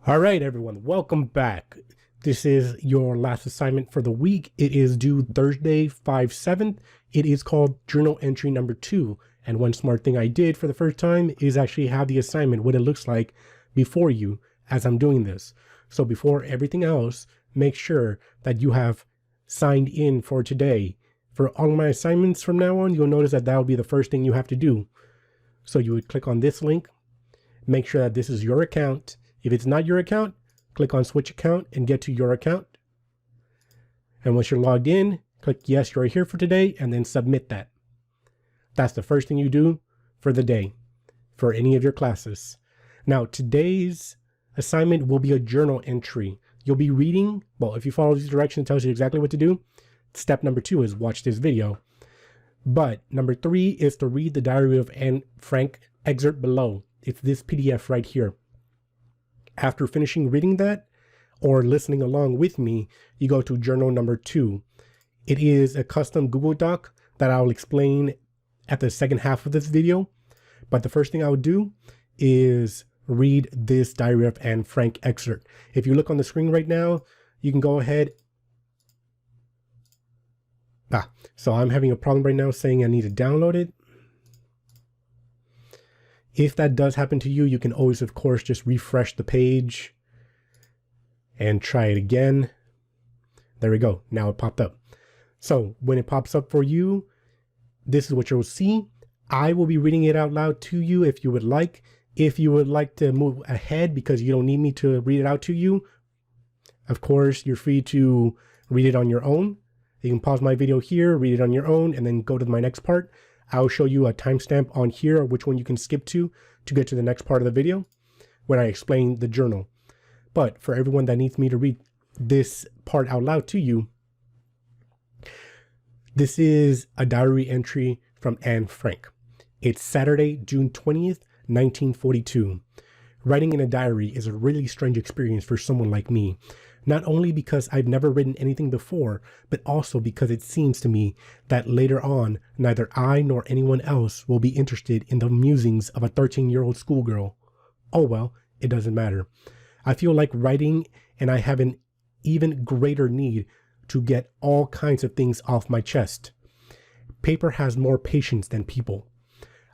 All right, everyone, welcome back. This is your last assignment for the week. It is due Thursday, 5/7. It is called journal entry number 2. And one smart thing I did for the first time is actually have the assignment, what it looks like before you as I'm doing this. So before everything else, make sure that you have signed in for today. For all my assignments from now on, you'll notice that that will be the first thing you have to do. So you would click on this link, make sure that this is your account. If it's not your account, click on switch account and get to your account. And once you're logged in, click yes, you're here for today, and then submit that. That's the first thing you do for the day, for any of your classes. Now, today's assignment will be a journal entry. You'll be reading, well, if you follow these directions, it tells you exactly what to do. Step number 2 is watch this video. But number 3 is to read the Diary of Anne Frank excerpt below. It's this PDF right here. After finishing reading that or listening along with me, you go to journal number 2. It is a custom Google Doc that I'll explain at the second half of this video. But the first thing I would do is read this Diary of Anne Frank excerpt. If you look on the screen right now, you can go ahead. So I'm having a problem right now saying I need to download it. If that does happen to you, you can always, of course, just refresh the page and try it again. There we go. Now it popped up. So when it pops up for you, this is what you'll see. I will be reading it out loud to you if you would like. If you would like to move ahead because you don't need me to read it out to you, of course, you're free to read it on your own. You can pause my video here, read it on your own, and then go to my next part. I'll show you a timestamp on here, which one you can skip to get to the next part of the video when I explain the journal. But for everyone that needs me to read this part out loud to you, this is a diary entry from Anne Frank. It's Saturday, June 20th, 1942. Writing in a diary is a really strange experience for someone like me. Not only because I've never written anything before, but also because it seems to me that later on, neither I nor anyone else will be interested in the musings of a 13-year-old schoolgirl. Oh well, it doesn't matter. I feel like writing, and I have an even greater need to get all kinds of things off my chest. Paper has more patience than people.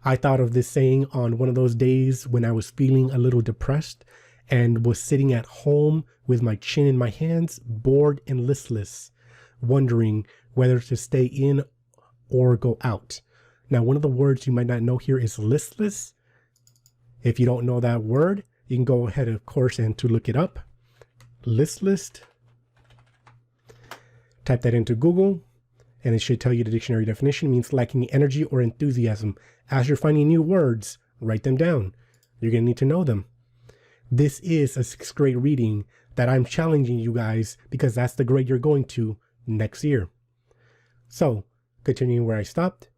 I thought of this saying on one of those days when I was feeling a little depressed and was sitting at home with my chin in my hands, bored and listless, wondering whether to stay in or go out. Now, one of the words you might not know here is listless. If you don't know that word, you can go ahead, of course, and to look it up. Listless. Type that into Google, and it should tell you the dictionary definition. It means lacking energy or enthusiasm. As you're finding new words, write them down. You're going to need to know them. This is a 6th grade reading that I'm challenging you guys because that's the grade you're going to next year. So, continuing where I stopped.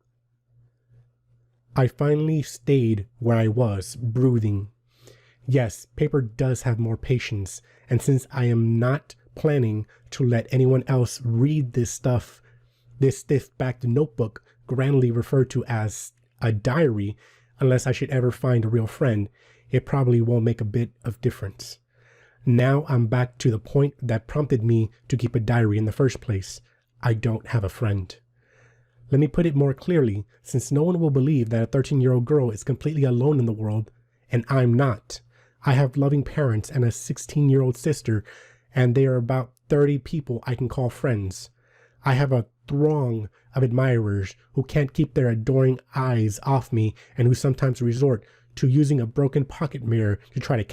I finally stayed where I was, brooding. Yes, paper does have more patience, and since I am not planning to let anyone else read this stuff, this stiff-backed notebook grandly referred to as a diary, unless I should ever find a real friend, it probably won't make a bit of difference. Now I'm back to the point that prompted me to keep a diary in the first place. I don't have a friend. Let me put it more clearly, since no one will believe that a 13-year-old girl is completely alone in the world, and I'm not. I have loving parents and a 16-year-old sister, and they are about 30 people I can call friends. I have a throng of admirers who can't keep their adoring eyes off me and who sometimes resort to using a broken pocket mirror to try and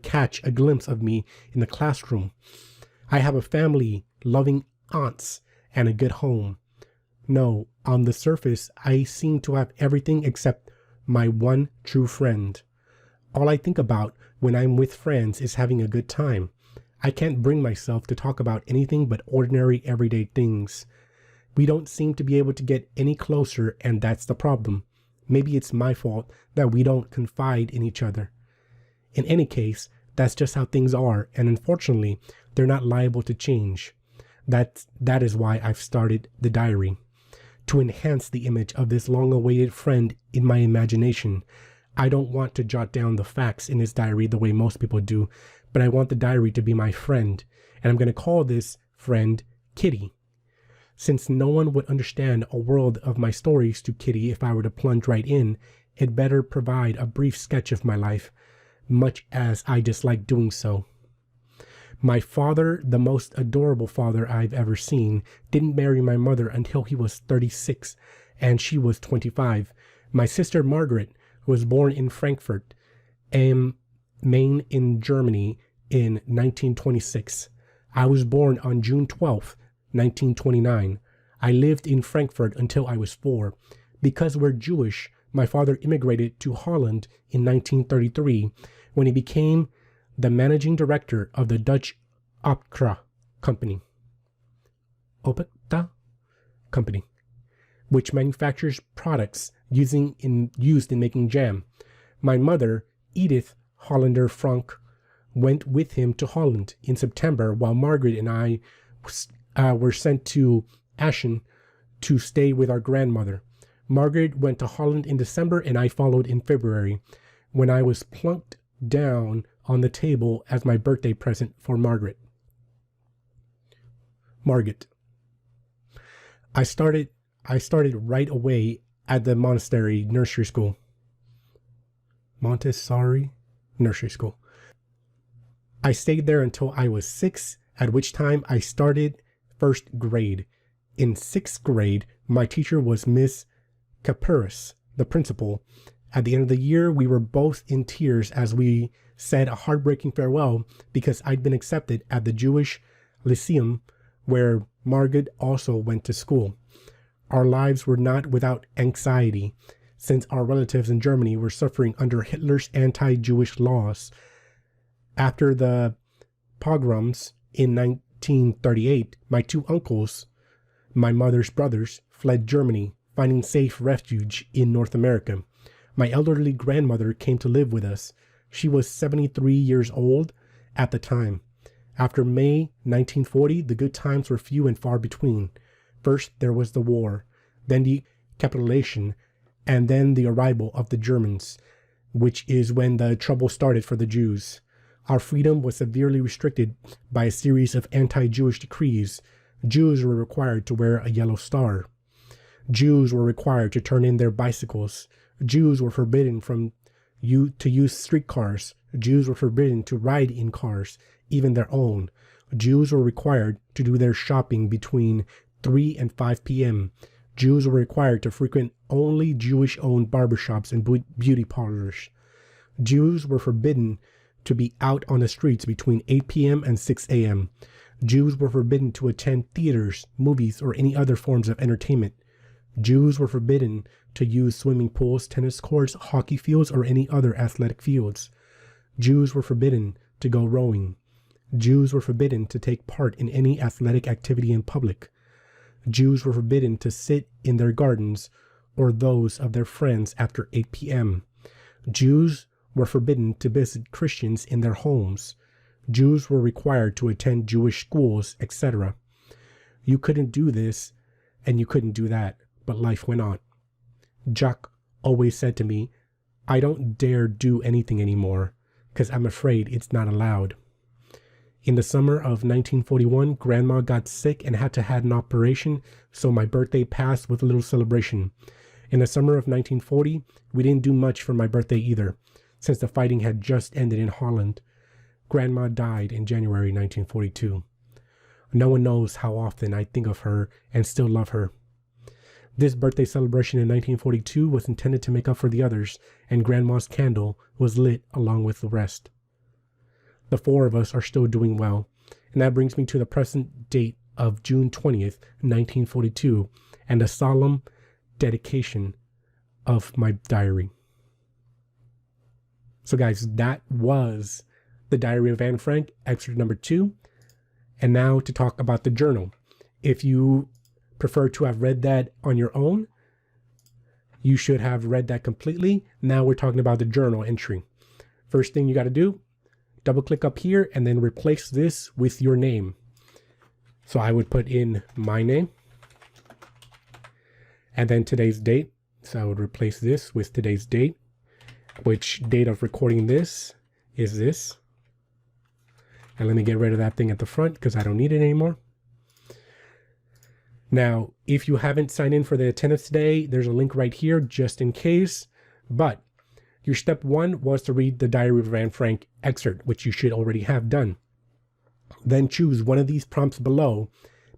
catch a glimpse of me in the classroom. I have a family, loving aunts, and a good home. No, on the surface, I seem to have everything except my one true friend. All I think about when I'm with friends is having a good time. I can't bring myself to talk about anything but ordinary everyday things. We don't seem to be able to get any closer, and that's the problem. Maybe it's my fault that we don't confide in each other. In any case, that's just how things are, and unfortunately, they're not liable to change. That is why I've started the diary. To enhance the image of this long-awaited friend in my imagination, I don't want to jot down the facts in this diary the way most people do, but I want the diary to be my friend, and I'm going to call this friend Kitty. Since no one would understand a world of my stories to Kitty if I were to plunge right in, it better provide a brief sketch of my life, much as I dislike doing so. My father, the most adorable father I've ever seen, didn't marry my mother until he was 36 and she was 25. My sister Margaret was born in Frankfurt am Main in Germany in 1926. I was born on June 12th, 1929. I lived in Frankfurt until I was 4. Because we're Jewish, my father immigrated to Holland in 1933 when he became the managing director of the Dutch Optra Company, which manufactures products used in making jam. My mother, Edith Hollander Frank, went with him to Holland in September, while Margaret and I were sent to Aachen to stay with our grandmother. Margaret went to Holland in December and I followed in February, when I was plunked down on the table as my birthday present for Margaret. I started right away at the Montessori Nursery School. I stayed there until I was 6, at which time I started first grade. In 6th grade, my teacher was Miss Caparis, the principal. At the end of the year, we were both in tears as we said a heartbreaking farewell because I'd been accepted at the Jewish Lyceum, where Margaret also went to school. Our lives were not without anxiety, since our relatives in Germany were suffering under Hitler's anti-Jewish laws. After the pogroms in 1938, my 2 uncles, my mother's brothers, fled Germany, finding safe refuge in North America. My elderly grandmother came to live with us. She was 73 years old at the time. After May 1940, the good times were few and far between. First, there was the war, then the capitulation, and then the arrival of the Germans, which is when the trouble started for the Jews. Our freedom was severely restricted by a series of anti-Jewish decrees. Jews were required to wear a yellow star. Jews were required to turn in their bicycles. Jews were forbidden to use streetcars. Jews were forbidden to ride in cars, even their own. Jews were required to do their shopping between 3 and 5 p.m. Jews were required to frequent only Jewish-owned barbershops and beauty parlors. Jews were forbidden to be out on the streets between 8 p.m. and 6 a.m. Jews were forbidden to attend theaters, movies, or any other forms of entertainment. Jews were forbidden to use swimming pools, tennis courts, hockey fields, or any other athletic fields. Jews were forbidden to go rowing. Jews were forbidden to take part in any athletic activity in public. Jews were forbidden to sit in their gardens or those of their friends after 8 p.m. Jews were forbidden to visit Christians in their homes. Jews were required to attend Jewish schools, etc. You couldn't do this and you couldn't do that, but life went on. Jacques always said to me, I don't dare do anything anymore because I'm afraid it's not allowed. In the summer of 1941, Grandma got sick and had to have an operation, so my birthday passed with a little celebration. In the summer of 1940, we didn't do much for my birthday either, since the fighting had just ended in Holland. Grandma died in January 1942. No one knows how often I think of her and still love her. This birthday celebration in 1942 was intended to make up for the others, and Grandma's candle was lit along with the rest. The 4 of us are still doing well, and that brings me to the present date of June 20th, 1942, and a solemn dedication of my diary. So guys, that was the Diary of Anne Frank, excerpt number 2. And now to talk about the journal. If you prefer to have read that on your own, you should have read that completely. Now we're talking about the journal entry. First thing you got to do, double click up here and then replace this with your name. So I would put in my name and then today's date. So I would replace this with today's date. which date of recording this is this. And let me get rid of that thing at the front because I don't need it anymore. Now, if you haven't signed in for the attendance today, there's a link right here just in case. But your step one was to read the Diary of Anne Frank excerpt, which you should already have done. Then choose one of these prompts below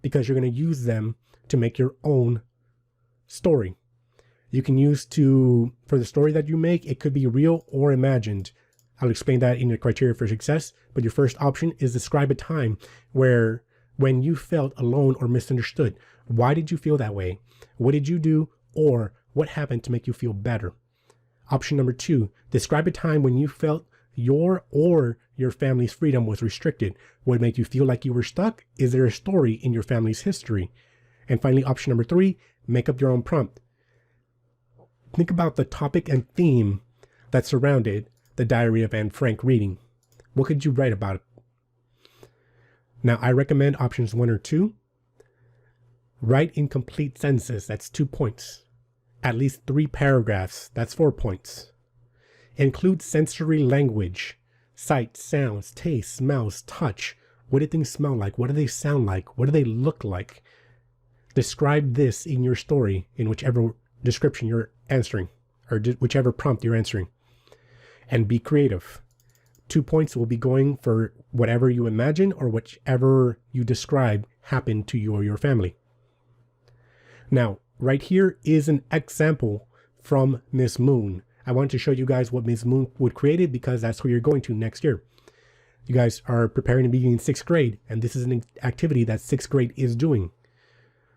because you're going to use them to make your own story. You can use for the story that you make, it could be real or imagined. I'll explain that in your criteria for success, but your first option is describe a time when you felt alone or misunderstood. Why did you feel that way? What did you do or what happened to make you feel better? Option number 2, describe a time when you felt your or your family's freedom was restricted. What made you feel like you were stuck? Is there a story in your family's history? And finally, option number 3, make up your own prompt. Think about the topic and theme that surrounded the Diary of Anne Frank reading. What could you write about it? Now, I recommend options 1 or 2. Write in complete sentences, that's 2 points. At least 3 paragraphs, that's 4 points. Include sensory language, sight, sounds, taste, smells, touch. What do things smell like? What do they sound like? What do they look like? Describe this in your story, in whichever description you're answering, or whichever prompt you're answering. And be creative. 2 points will be going for whatever you imagine or whichever you describe happened to you or your family. Now, right here is an example from Miss Moon. I wanted to show you guys what Miss Moon would create it because that's where you're going to next year. You guys are preparing to be in 6th grade, and this is an activity that 6th grade is doing.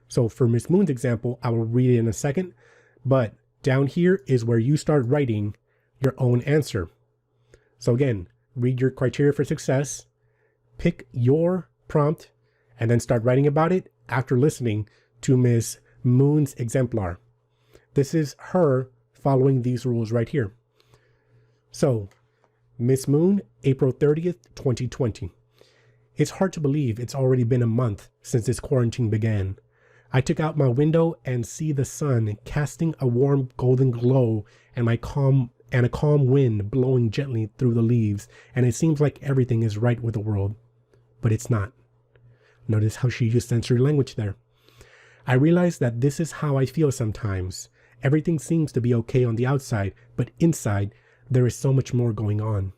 So for Miss Moon's example, I will read it in a second, but down here is where you start writing your own answer. So again, read your criteria for success, pick your prompt, and then start writing about it after listening to Miss Moon's exemplar. This is her following these rules right here. So, Miss Moon, April 30th, 2020. It's hard to believe it's already been a month since this quarantine began. I took out my window and see the sun casting a warm golden glow and a calm wind blowing gently through the leaves, and it seems like everything is right with the world. But it's not. Notice how she used sensory language there. I realize that this is how I feel sometimes. Everything seems to be okay on the outside, but inside, there is so much more going on.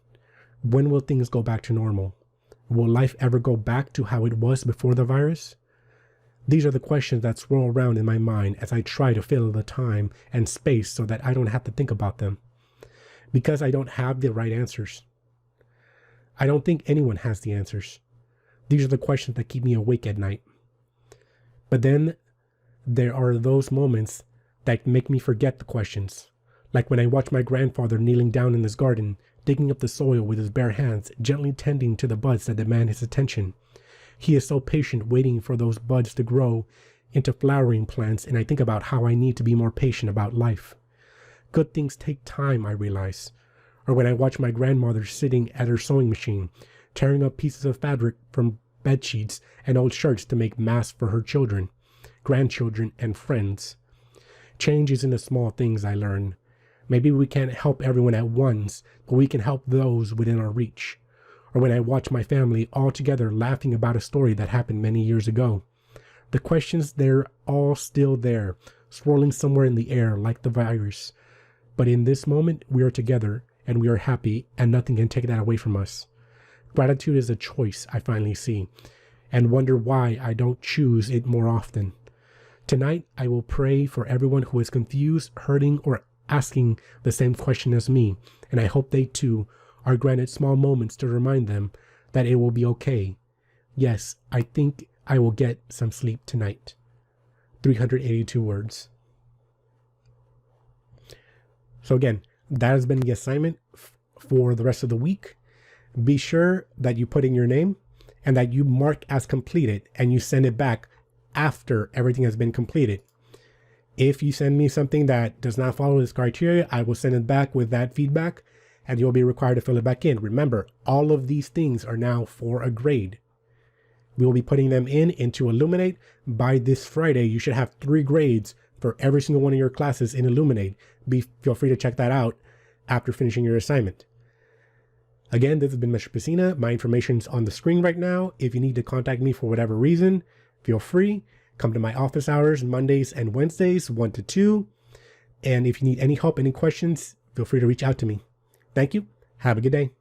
When will things go back to normal? Will life ever go back to how it was before the virus? These are the questions that swirl around in my mind as I try to fill the time and space so that I don't have to think about them. Because I don't have the right answers. I don't think anyone has the answers. These are the questions that keep me awake at night. But then there are those moments that make me forget the questions. Like when I watch my grandfather kneeling down in his garden, digging up the soil with his bare hands, gently tending to the buds that demand his attention. He is so patient, waiting for those buds to grow into flowering plants, and I think about how I need to be more patient about life. Good things take time, I realize. Or when I watch my grandmother sitting at her sewing machine, tearing up pieces of fabric from bed sheets and old shirts to make masks for her children, grandchildren, and friends. Change is in the small things, I learn. Maybe we can't help everyone at once, but we can help those within our reach. Or when I watch my family all together laughing about a story that happened many years ago. The questions, they're all still there, swirling somewhere in the air like the virus. But in this moment, we are together, and we are happy, and nothing can take that away from us. Gratitude is a choice, I finally see, and wonder why I don't choose it more often. Tonight, I will pray for everyone who is confused, hurting, or asking the same question as me, and I hope they too are granted small moments to remind them that it will be okay. Yes, I think I will get some sleep tonight. 382 words. So again, that has been the assignment for the rest of the week. Be sure that you put in your name and that you mark as completed and you send it back after everything has been completed. If you send me something that does not follow this criteria, I will send it back with that feedback and you'll be required to fill it back in. Remember, all of these things are now for a grade. We will be putting them into Elluminate. By this Friday, you should have 3 grades for every single one of your classes in Elluminate. Feel free to check that out. after finishing your assignment. Again, this has been Mr. Pacina. My information's on the screen right now. If you need to contact me for whatever reason, feel free. Come to my office hours Mondays and Wednesdays, 1 to 2. And if you need any help, any questions, feel free to reach out to me. Thank you. Have a good day.